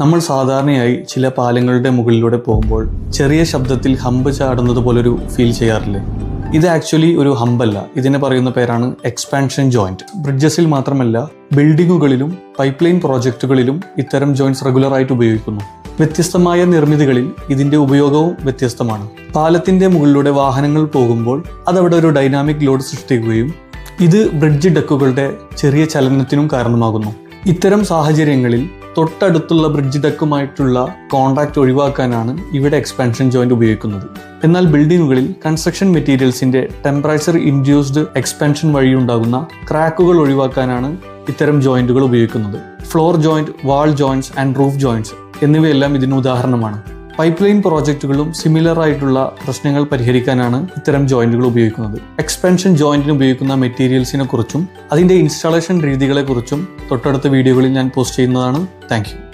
നമ്മൾ സാധാരണയായി ചില പാലങ്ങളുടെ മുകളിലൂടെ പോകുമ്പോൾ ചെറിയ ശബ്ദത്തിൽ ഹമ്പ് ചാടുന്നത് പോലൊരു ഫീൽ ചെയ്യാറില്ലേ? ഇത് ആക്ച്വലി ഒരു ഹമ്പല്ല. ഇതിനെ പറയുന്ന പേരാണ് എക്സ്പാൻഷൻ ജോയിന്റ്. ബ്രിഡ്ജസിൽ മാത്രമല്ല, ബിൽഡിങ്ങുകളിലും പൈപ്പ് ലൈൻ പ്രോജക്റ്റുകളിലും ഇത്തരം ജോയിന്റ്സ് റെഗുലറായിട്ട് ഉപയോഗിക്കുന്നു. വ്യത്യസ്തമായ നിർമ്മിതികളിൽ ഇതിന്റെ ഉപയോഗവും വ്യത്യസ്തമാണ്. പാലത്തിന്റെ മുകളിലൂടെ വാഹനങ്ങൾ പോകുമ്പോൾ അതവിടെ ഒരു ഡൈനാമിക് ലോഡ് സൃഷ്ടിക്കുകയും ഇത് ബ്രിഡ്ജ് ഡെക്കുകളുടെ ചെറിയ ചലനത്തിനും കാരണമാകുന്നു. ഇത്തരം സാഹചര്യങ്ങളിൽ തൊട്ടടുത്തുള്ള ബ്രിഡ്ജ് ഡെക്കുമായിട്ടുള്ള കോണ്ടാക്ട് ഒഴിവാക്കാനാണ് ഇവിടെ എക്സ്പാൻഷൻ ജോയിന്റ് ഉപയോഗിക്കുന്നത്. എന്നാൽ ബിൽഡിങ്ങുകളിൽ കൺസ്ട്രക്ഷൻ മെറ്റീരിയൽസിന്റെ ടെമ്പറേച്ചർ ഇൻഡ്യൂസ്ഡ് എക്സ്പാൻഷൻ വഴിയുണ്ടാകുന്ന ക്രാക്കുകൾ ഒഴിവാക്കാനാണ് ഇത്തരം ജോയിന്റുകൾ ഉപയോഗിക്കുന്നത്. Floor joint, wall joints and roof joints എന്നിവയെല്ലാം ഇതിന് ഉദാഹരണമാണ്. പൈപ്പ് ലൈൻ പ്രോജക്റ്റുകളും സിമിലർ ആയിട്ടുള്ള പ്രശ്നങ്ങൾ പരിഹരിക്കാനാണ് ഇത്തരം ജോയിന്റുകൾ ഉപയോഗിക്കുന്നത്. എക്സ്പാൻഷൻ ജോയിന്റിന് ഉപയോഗിക്കുന്ന മെറ്റീരിയൽസിനെ കുറിച്ചും അതിന്റെ ഇൻസ്റ്റാളേഷൻ രീതികളെക്കുറിച്ചും തൊട്ടടുത്ത വീഡിയോകളിൽ ഞാൻ പോസ്റ്റ് ചെയ്യുന്നതാണ്. Thank you.